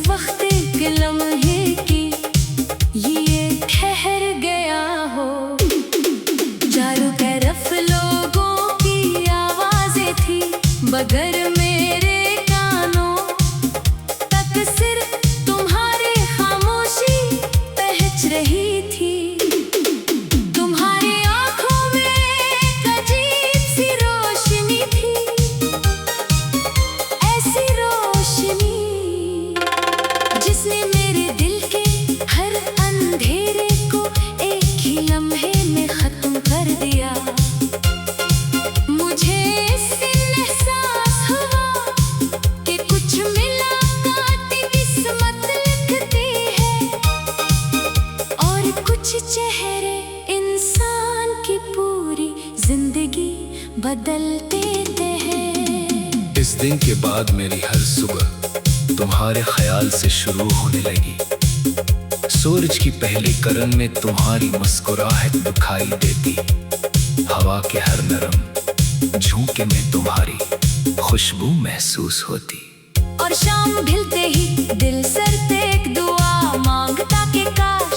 वक्त के लम्हे की ये ठहर गया हो। चारों तरफ लोगों की आवाजें थी, मगर मेरे कानों तक सिर्फ तुम्हारी खामोशी पहुंच रही थी। तुम्हारी आंखों में एक अजीब सी रोशनी थी, ऐसी रोशनी जिसने मेरे दिल के हर अंधेरे को एक ही लम्हे में खत्म कर दिया। मुझे इस दिन एहसास हुआ कि कुछ मुलाकात किस्मत लिखती है, और कुछ चेहरे इंसान की पूरी जिंदगी बदल देते हैं। इस दिन के बाद मेरी हर सुबह तुम्हारे ख्याल से शुरू होने लगी। सूरज की पहली किरण में तुम्हारी मुस्कुराहट दिखाई देती, हवा के हर नरम झोंके में तुम्हारी खुशबू महसूस होती। और शाम ढलते ही दिल सर पे एक दुआ मांगता कि काश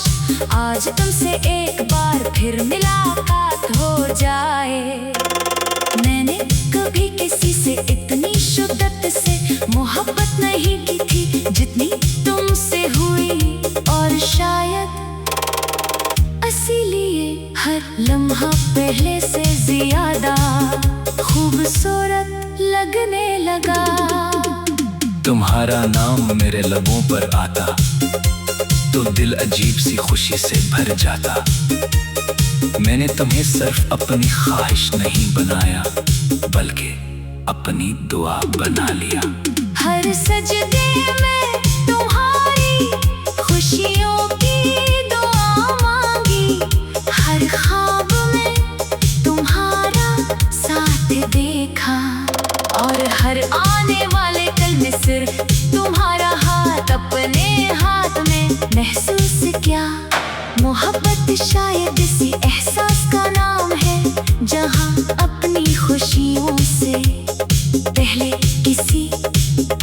आज तुमसे एक बार फिर मुलाकात हो जाए। मैंने कभी किसी से इतनी शिद्दत से मोहब्बत नहीं की थी जितनी तुमसे हुई, और शायद इसीलिए हर लम्हा पहले से ज्यादा खूबसूरत लगने लगा। तुम्हारा नाम मेरे लबों पर आता तो दिल अजीब सी खुशी से भर जाता। मैंने तुम्हें सिर्फ अपनी ख्वाहिश नहीं बनाया, बल्कि अपनी दुआ बना लिया। हर सजदे में तुम्हारी खुशियों की दुआ मांगी, हर ख्वाब में तुम्हारा साथ देखा, और हर आने वाले कल में सिर्फ तुम्हारा हाथ अपने हाथ में महसूस किया। मोहब्बत शायद इसी एहसास का नाम है, जहां अपनी खुशियों से पहले किसी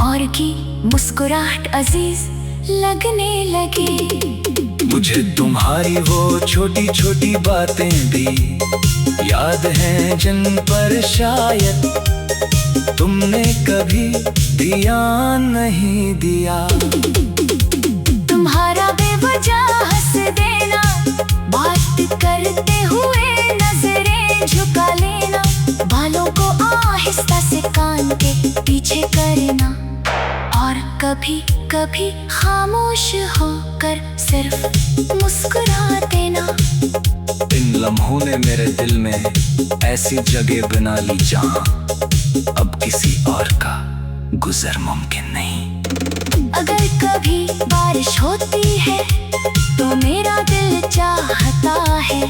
और की मुस्कुराहट अजीज लगने लगी। मुझे तुम्हारी वो छोटी छोटी बातें भी याद हैं, जिन पर शायद तुमने कभी ध्यान नहीं दिया। तुम्हारा बेवजह हंस देना, बात करते हुए नजरें झुका लेना, बालों को आहिस्ता से कान के पीछे करना, और कभी कभी खामोश होकर सिर्फ मुस्कुरा देना। इन लम्हों ने मेरे दिल में ऐसी जगह बना ली जहां अब किसी और का गुजर मुमकिन नहीं। अगर कभी बारिश होती है तो मेरा दिल चाहता है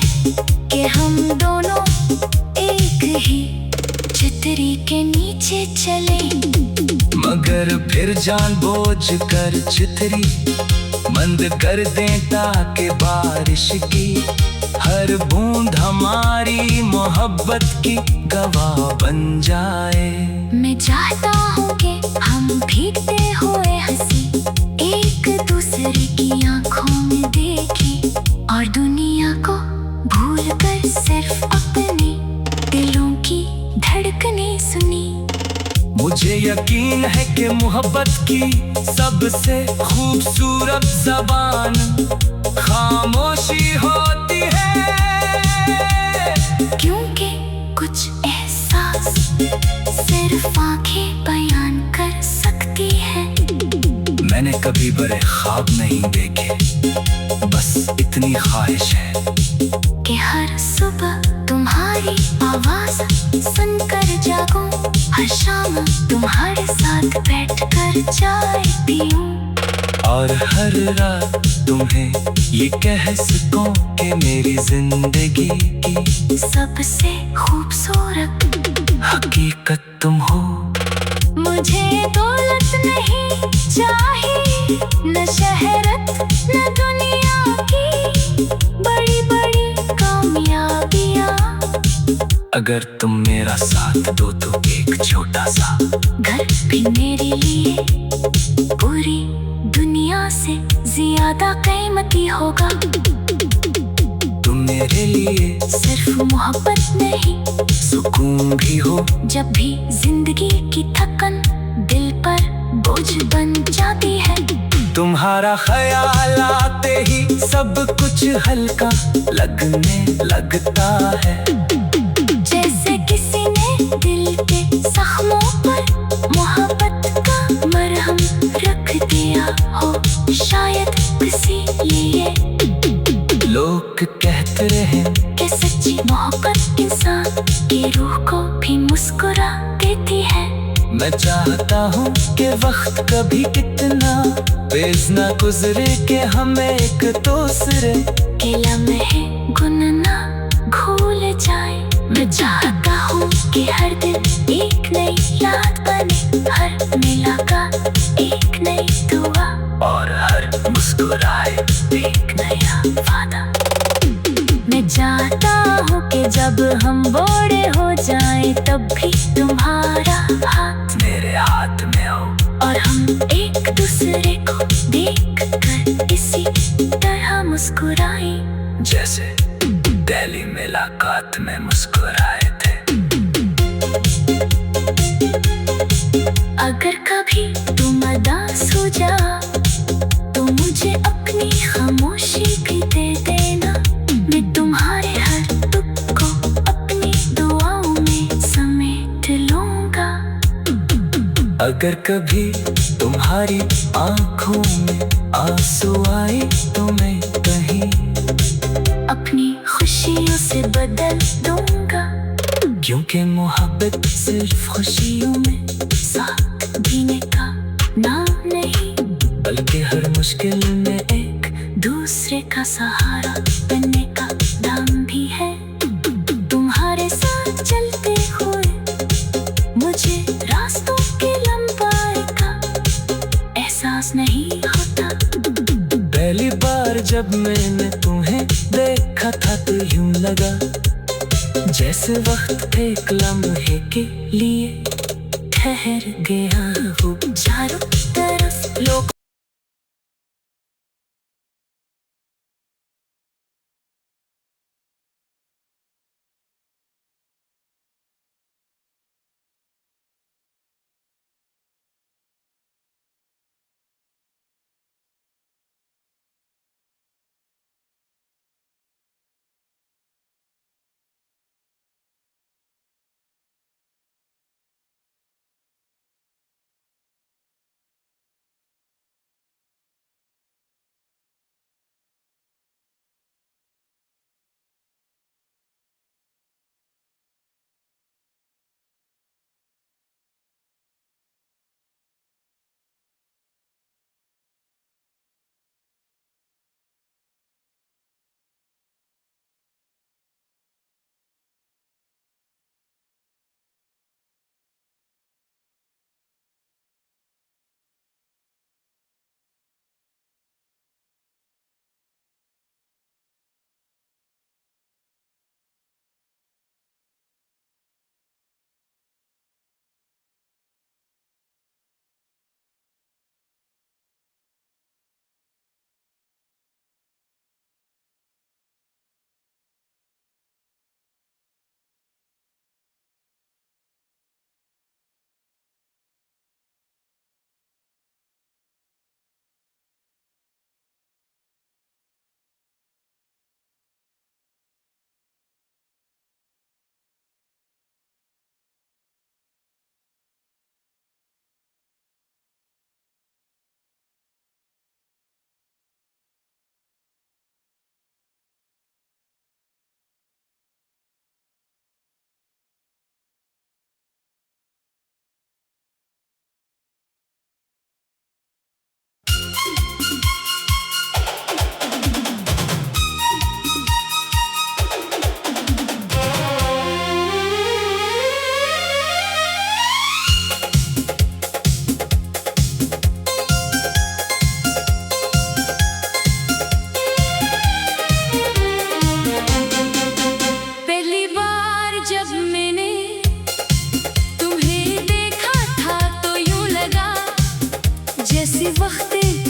कि हम दोनों एक ही छतरी के नीचे चलें, मगर फिर जानबूझ कर छतरी बंद कर दें ताकि बारिश की हर बूंद हमारी मोहब्बत की गवाह बन जाए। मैं चाहता हूँ कि हम भीगते हुए हंसी एक दूसरे की आंखों में देखें, और दुनिया को भूल कर सिर्फ अपने दिलों की धड़कनें सुनी। मुझे यकीन है कि मोहब्बत की सबसे खूबसूरत ज़बान खामोशी होती है, क्योंकि कुछ एहसास सिर्फ आंखें बयान कर सकती है। मैंने कभी बड़े ख्वाब नहीं देखे, बस इतनी ख्वाहिश है कि हर सुबह तुम्हारी आवाज सुनकर जागूं, हर शाम तुम्हारे साथ बैठकर चाय पीऊं, और हर रात तुम्हें ये कह सकूं कि मेरी जिंदगी की सबसे खूबसूरत हकीकत तुम हो। मुझे दौलत नहीं चाहिए, न शहरत न दुनिया की बड़ी बड़ी कामयाबियाँ। अगर तुम मेरा साथ दो तो एक छोटा सा घर भी मेरे लिए पूरी दुनिया से ज्यादा कीमती होगा। तुम मेरे लिए सिर्फ मोहब्बत नहीं, सुकून भी हो। जब भी जिंदगी की थकन दिल पर बोझ बन जाती है, तुम्हारा ख्याल आते ही सब कुछ हल्का लगने लगता है। जैसे किसी ने दिल के जख्मों पर मोहब्बत का मरहम रख दिया हो, शायद किसी लिए। लोग कहते रहे कि सच्ची मोहब्बत इंसान की रूह को भी मुस्कुरा देती है। मैं चाहता हूँ कि वक्त कभी कितना तेज न गुजरे, कि हमें एक दूसरे के लम्हे गुनना भूल जाए। मैं चाहता हूँ कि हर दिन एक नई याद बने, हर मुलाकात एक नई दुआ, और हर मुस्कुराए एक नया वादा। मैं चाहता हूँ कि जब हम बूढ़े हो जाएं तब भी तुम्हारा हाथ मेरे हाथ में हो, और हम एक दूसरे को देख कर इसी तरह मुस्कुराएं, जैसे पहली मुलाकात में मुस्कुराए थे। अगर कभी तुम उदास हो जा तो मुझे अपनी खामोशी भी दे देना। मैं तुम्हारे हर दुख को अपनी दुआओं में समेट लूंगा। अगर कभी तुम्हारी आंखों में आंसू आए तो मैं कहीं अपनी खुशियों से बदल दूंगा, क्योंकि मोहब्बत सिर्फ खुशियों में साथ जीने का नाम नहीं, बल्कि हर मुश्किल में एक दूसरे का सहारा बनने का नाम भी है। तुम्हारे साथ चलते हुए मुझे रास्तों के लंबाई का एहसास नहीं होता। पहली बार जब मैंने तुम्हें देखा था तो यूं लगा जैसे वक्त एक लम्हे के लिए ठहर गया हो। चारों तरफ लोग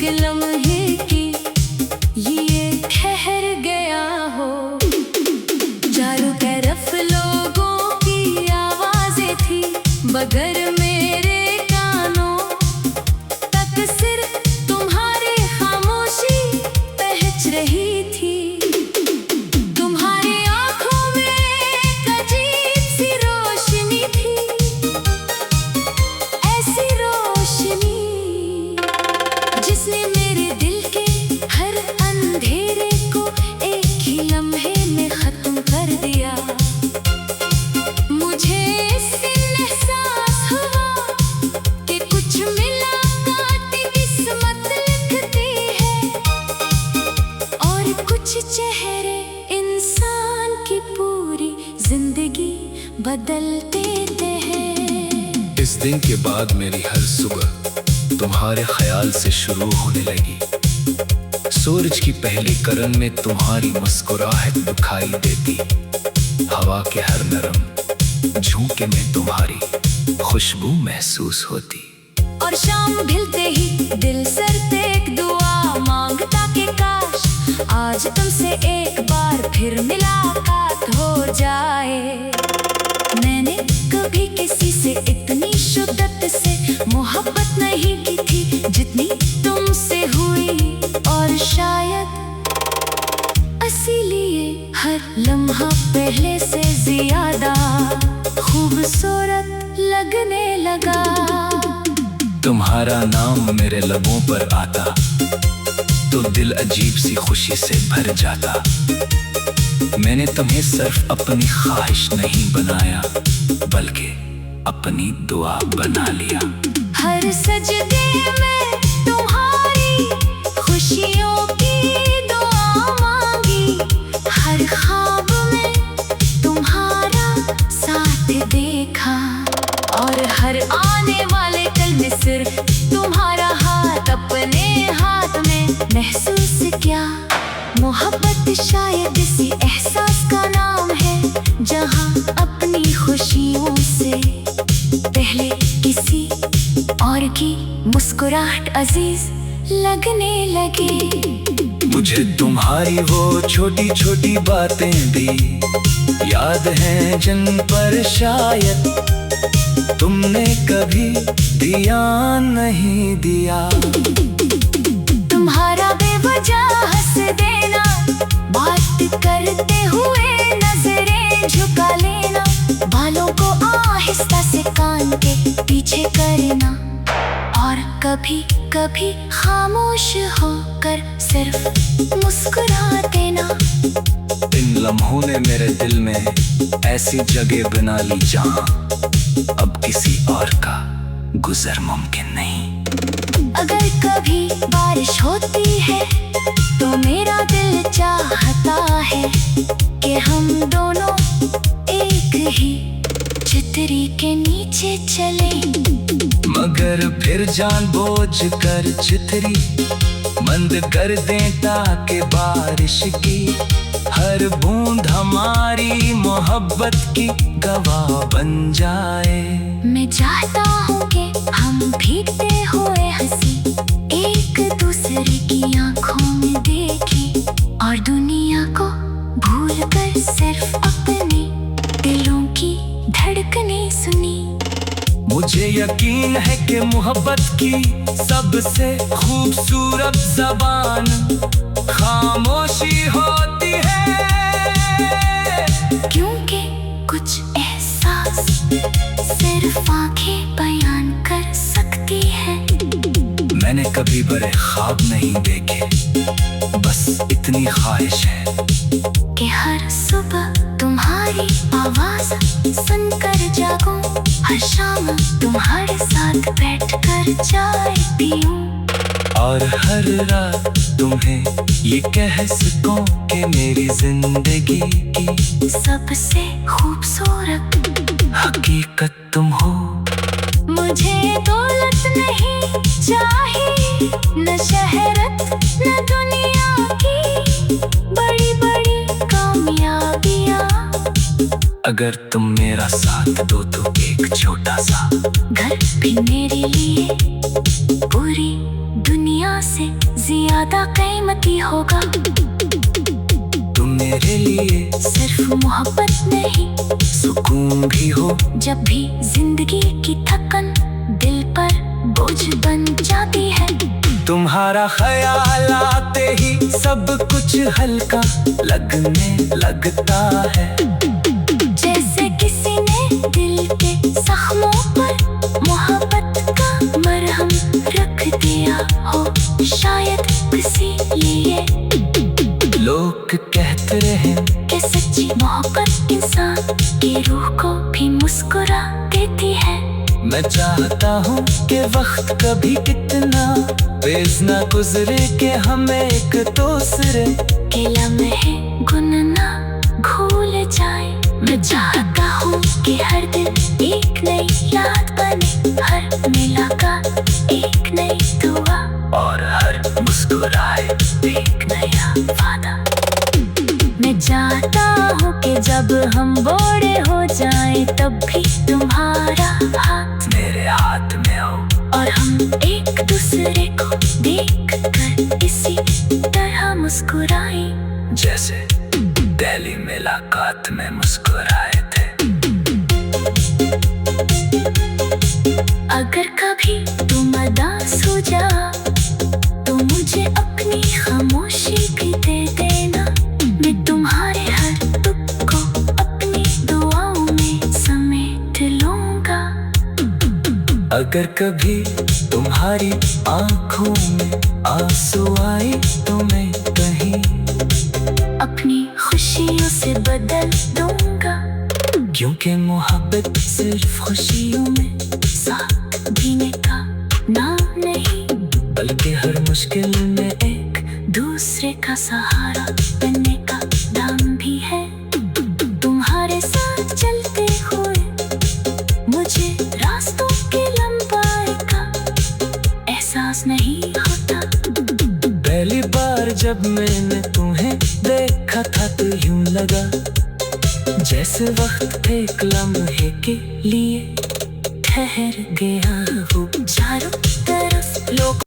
एक लम्हे की ये ठहर गया हो। चारों तरफ लोगों की आवाजें थी, मगर मेरे कानों तक सिर्फ तुम्हारी खामोशी पहुंच रही थी। तुम्हारी आंखों में एक अजीब सी रोशनी थी, ऐसी रोशनी जिसने मेरे दिल के हर अंधेरे को एक ही लम्हे में खत्म कर दिया। मुझे इस दिन एहसास हुआ कि कुछ मुलाकातें किस्मत लिखती है, और कुछ चेहरे इंसान की पूरी जिंदगी बदल देते हैं। इस दिन के बाद मेरी हर सुबह तुम्हारे ख्याल से शुरू होने लगी। सूरज की पहली किरण में तुम्हारी मुस्कुराहट दिखाई देती, हवा के हर नरम झोंके में तुम्हारी खुशबू महसूस होती। और शाम ढलते ही दिल सर पे एक दुआ मांगता कि काश आज तुमसे एक बार फिर मुलाकात हो जाए। मैंने कभी किसी से इतनी शिद्दत से मोहब्बत नहीं की थी जितनी तुमसे हुई, और शायद इसीलिए हर लम्हा पहले से ज्यादा खूबसूरत लगने लगा। तुम्हारा नाम मेरे लबों पर आता तो दिल अजीब सी खुशी से भर जाता। मैंने तुम्हें सिर्फ अपनी ख्वाहिश नहीं बनाया, बल्कि अपनी दुआ बना लिया। हर सजदे में तुम्हारी खुशियों की दुआ मांगी, हर ख्वाब में तुम्हारा साथ देखा, और हर आने वाले कल में सिर्फ तुम्हारा हाथ अपने हाथ में महसूस किया। मोहब्बत शायद इसी एहसास का नाम है, जहां अपनी खुशियों से पहले किसी और की मुस्कुराहट अजीज लगने लगे। मुझे तुम्हारी वो छोटी छोटी बातें भी याद हैं, जिन पर शायद तुमने कभी ध्यान नहीं दिया। तुम्हारा बेवजह हंस देना, बात करते हुए नजरें झुका लेना, बालों को आहिस्ता से कान के पीछे करना, और कभी कभी खामोश होकर सिर्फ मुस्कुरा देना। इन लम्हों ने मेरे दिल में ऐसी जगह बना ली जहां अब किसी और का गुजर मुमकिन नहीं। अगर कभी बारिश होती है तो मेरा दिल चाहता है कि हम दोनों एक ही छतरी के नीचे चलें, मगर फिर जानबूझ कर छतरी बंद कर दें ताकि बारिश की हर बूंद हमारी मोहब्बत की गवाह बन जाए। मैं चाहता हूँ कि हम भीगते हुए हंसी एक दूसरे की आंखों में देखें, और दुनिया को भूल कर सिर्फ अपने दिलों की धड़कनें सुनी। मुझे यकीन है कि मोहब्बत की सबसे खूबसूरत ज़बान खामोशी होती है, क्योंकि कुछ एहसास सिर्फ आंखें बयान कर सकती हैं। मैंने कभी बड़े ख्वाब नहीं देखे, बस इतनी ख्वाहिश है कि हर सुबह तुम्हारी आवाज सुनकर जागूं, हर शाम तुम्हारे साथ बैठकर चाय पीऊं, और हर रात तुम्हें ये कह सकूं कि मेरी जिंदगी की सबसे खूबसूरत हकीकत तुम हो। मुझे दौलत नहीं चाहिए, न शहरत न दुनिया की बड़ी बड़ी कामयाबियाँ। अगर तुम मेरा साथ दो तो एक छोटा सा घर भी मेरे लिए पूरी दुनिया से ज्यादा कीमती होगा। तुम मेरे लिए सिर्फ मोहब्बत नहीं, सुकून भी हो। जब भी जिंदगी की थकन दिल पर बोझ बन जाती है, तुम्हारा ख्याल आते ही सब कुछ हल्का लगने लगता है। जैसे किसी ने दिल के जख्मों पर मोहब्बत का मरहम रख दिया हो, शायद इसीलिए लोग कहते रहे कि सच्ची मोहब्बत इंसान की रूह को भी मुस्कुरा देती है। मैं चाहता हूँ कि वक्त कभी इतना तेज ना गुजरे कि हमें एक दूसरे के लम्हे गुनना भूल जाए। मैं चाहता हूँ कि हर दिन एक नई याद बने, हर मुलाकात एक नई दुआ, और हर मुस्कुराए एक नया वादा। मैं चाहता हूँ कि जब हम बूढ़े हो जाएं तब भी तुम्हारा हाथ मेरे हाथ में हो, और हम एक दूसरे को देख कर इसी तरह मुस्कुराएं जैसे पहली मुलाकात में मुस्कुराए थे। अगर कभी तुम उदास हो जा तो मुझे अपनी खामोशी भी दे देना। मैं तुम्हारे हर दुख को अपनी दुआओं में समेट लूंगा। अगर कभी तुम्हारी आंखों में आंसू आए तो मैं कहीं अपनी खुशियों से बदल दूंगा, क्योंकि मोहब्बत सिर्फ खुशियों में साथ जीने का नाम नहीं, बल्कि हर मुश्किल में एक दूसरे का सहारा बनने का नाम भी है। तुम्हारे साथ चलते हुए मुझे रास्तों के लंबाई का एहसास नहीं होता। पहली बार जब मैंने तुम्हें देखा था तो यूं लगा जैसे वक्त एक लम्हे के लिए ठहर गया हो। चारों तरफ लोग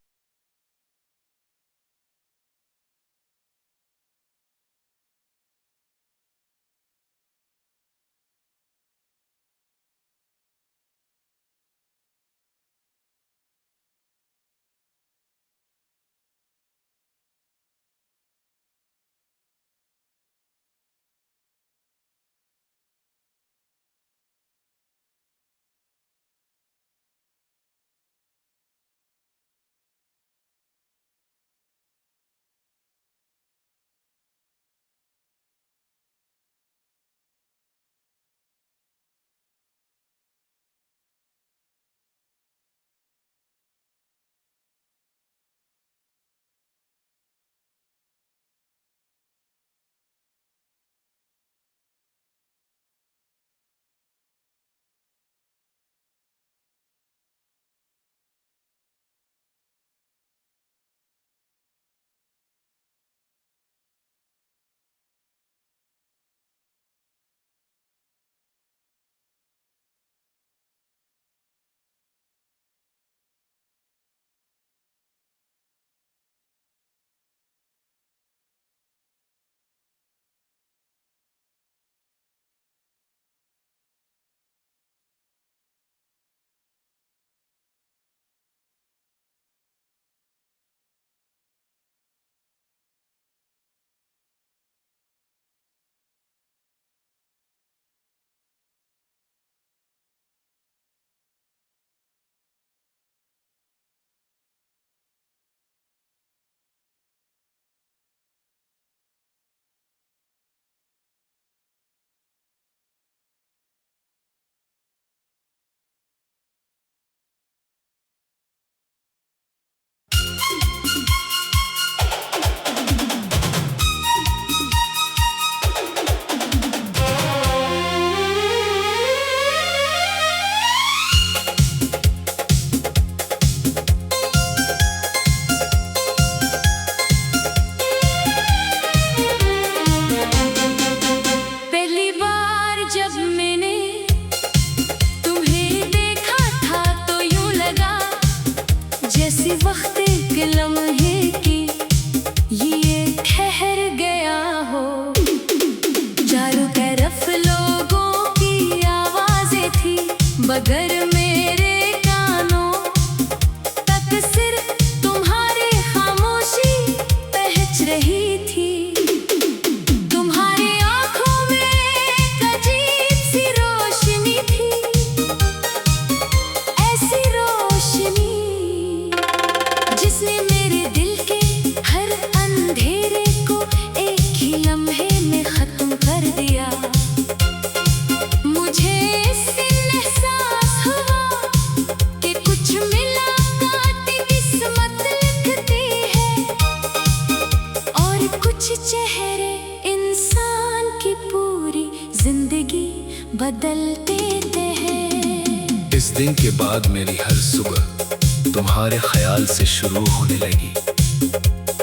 बदल देते हैं। इस दिन के बाद मेरी हर सुबह तुम्हारे ख्याल से शुरू होने लगी।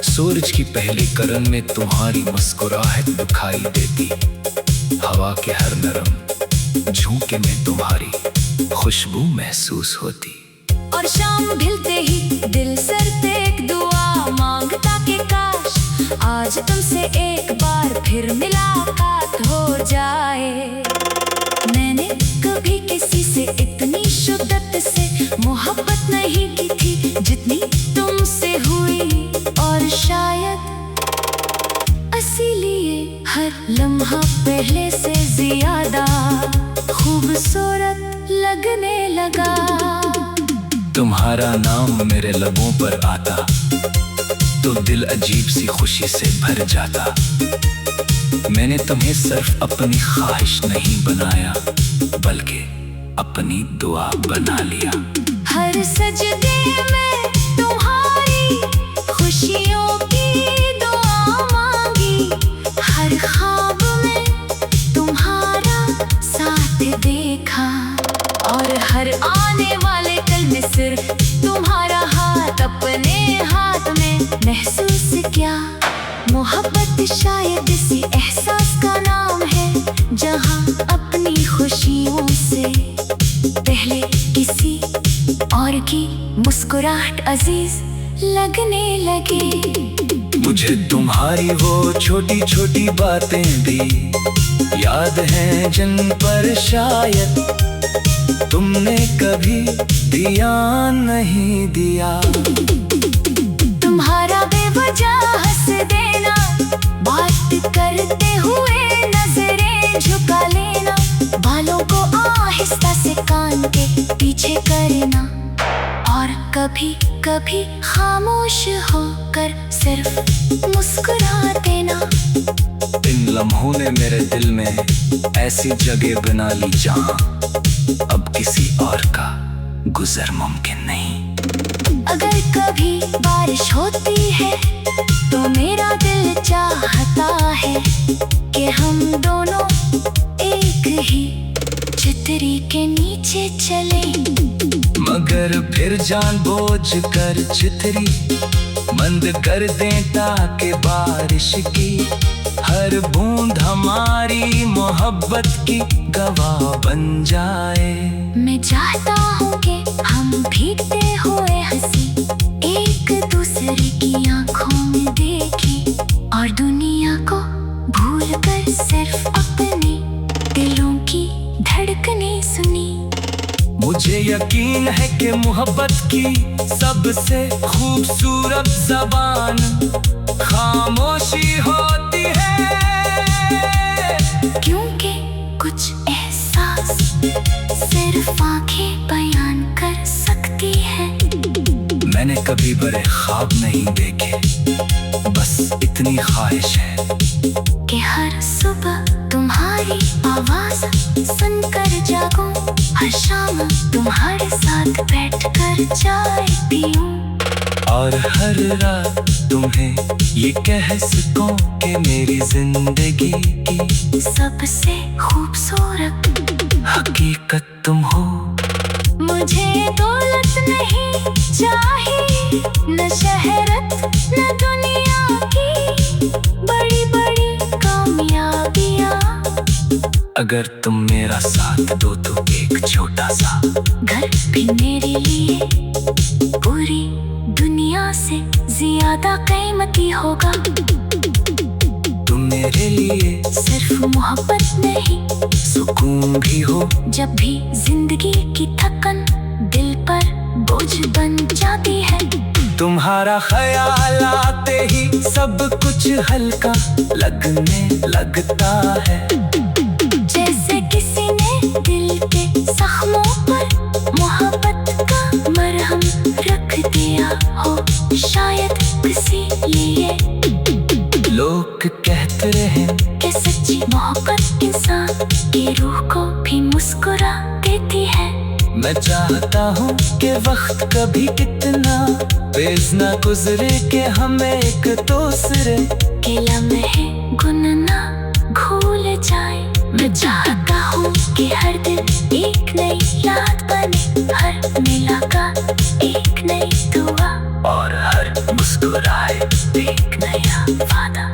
सूरज की पहली किरण में तुम्हारी मुस्कुराहट दिखाई देती। हवा के हर नरम झोंके में तुम्हारी खुशबू महसूस होती। और शाम ढलते ही दिल सरते एक दुआ मांगता कि काश आज तुमसे एक बार फिर मुलाकात हो जाए। मैंने कभी किसी से इतनी शिद्दत से मोहब्बत नहीं की थी जितनी तुमसे हुई। और शायद इसीलिए हर लम्हा पहले से ज्यादा खूबसूरत लगने लगा। तुम्हारा नाम मेरे लबों पर आता तो दिल अजीब सी खुशी से भर जाता। मैंने तुम्हें सिर्फ अपनी ख्वाहिश नहीं बनाया बल्कि अपनी दुआ बना लिया। हर सजदे में तुम्हारी खुशियों की दुआ मांगी। हर ख्वाब में तुम्हारा साथ देखा। और हर आने वाले कल में सिर्फ तुम्हारा हाथ अपने हाथ में महसूस किया। मोहब्बत शायद इसी एहसास का नाम है जहाँ अपनी खुशियों से पहले किसी और की मुस्कुराहट अजीज लगने लगी। मुझे तुम्हारी वो छोटी छोटी बातें भी याद हैं जिन पर शायद तुमने कभी ध्यान नहीं दिया। तुम्हारा बेवजह हंस देना, बात करते हुए नजरें झुका लेना, बालों को आहिस्ता से कान के पीछे करना, और कभी कभी खामोश होकर सिर्फ मुस्कुरा देना। इन लम्हों ने मेरे दिल में ऐसी जगह बना ली जहाँ अब किसी और का गुजर मुमकिन नहीं। अगर कभी बारिश होती है तो मेरा दिल चाहता है कि हम दोनों एक ही छतरी के नीचे चलें। मगर फिर जानबूझ कर छतरी बंद कर दें ताकि बारिश की हर बूंद हमारी मोहब्बत की गवाह बन जाए। मैं चाहता हूँ कि हम भीगते हुए हंसी एक दूसरे की आंखों में देखें और दुनिया को भूल कर सिर्फ अपने दिलों की धड़कनें सुनी। मुझे यकीन है कि मोहब्बत की सबसे खूबसूरत ज़बान खामोशी होती है, क्योंकि कुछ एहसास सिर्फ आंखें बयान कर सकती है। मैंने कभी बड़े ख्वाब नहीं देखे, बस इतनी ख्वाहिश है कि हर सुबह तुम्हारी आवाज सुनकर जागूं, हर शाम तुम्हारे साथ बैठकर चाय पीऊं, और हर रात तुम्हें ये कह सकूं कि मेरी जिंदगी की सबसे खूबसूरत हकीकत तुम हो। मुझे दौलत नहीं चाहिए, न शहरत न दुनिया की बड़ी बड़ी कामयाबियाँ। अगर तुम मेरा साथ दो तो एक छोटा सा घर भी मेरे लिए पूरी दुनिया से ज्यादा कीमती होगा। तुम मेरे लिए सिर्फ मोहब्बत नहीं, सुकून भी हो। जब भी जिंदगी की थकन दिल पर बोझ बन जाती है, तुम्हारा ख्याल आते ही सब कुछ हल्का लगने लगता है। जैसे किसी ने दिल के जख्मों पर मोहब्बत का मरहम रख दिया हो, शायद इसीलिए लोग कहते रहे कि सच्ची मोहब्बत इंसान की रूह को भी मुस्कुरा देती है। मैं चाहता हूँ कि वक्त कभी इतना तेज ना गुजरे कि हमें एक दूसरे के लम्हे गुनना भूल जाए। मैं चाहता हूँ कि हर दिन एक नई याद बने, हर मुलाकात एक नई दुआ, और हर मुस्कुराहट एक नया वादा।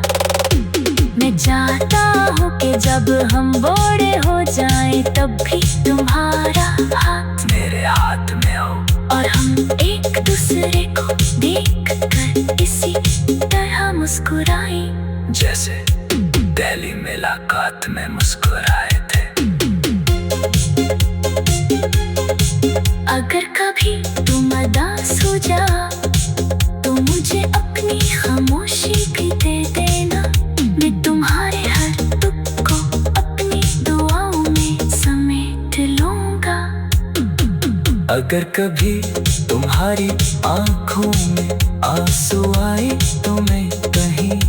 मैं चाहता हूँ कि जब हम बूढ़े हो जाएं तब भी तुम्हारा हाथ मेरे हाथ में हो, और हम एक दूसरे को देख कर इसी तरह मुस्कुराएं जैसे पहली मुलाकात में मुस्कुराए थे। अगर कभी तुम उदास हो जा तो मुझे अपनी खामोशी भी दे देना, मैं तुम्हारे हर दुख को अपनी दुआओं में समेट लूंगा। अगर कभी तुम्हारी आंखों में आंसू आए तो मैं कहीं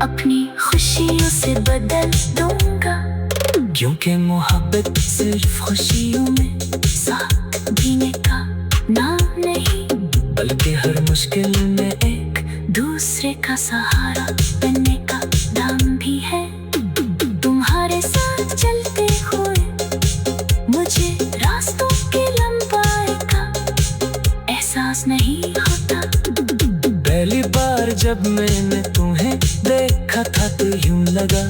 अपनी खुशियों से बदल दूंगा, क्योंकि मोहब्बत सिर्फ खुशियों में साथ जीने का नाम नहीं, बल्कि हर मुश्किल में एक दूसरे का सहारा बनने का नाम भी है। तुम्हारे साथ चलते हुए मुझे रास्तों के लंबाई का एहसास नहीं होता। पहली बार जब मैंने तुम्हें देखा था तो यूं लगा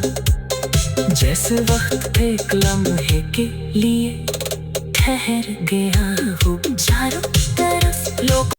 जैसे वक्त एक लम्हे के लिए ठहर गया हो, चारों तरफ लोग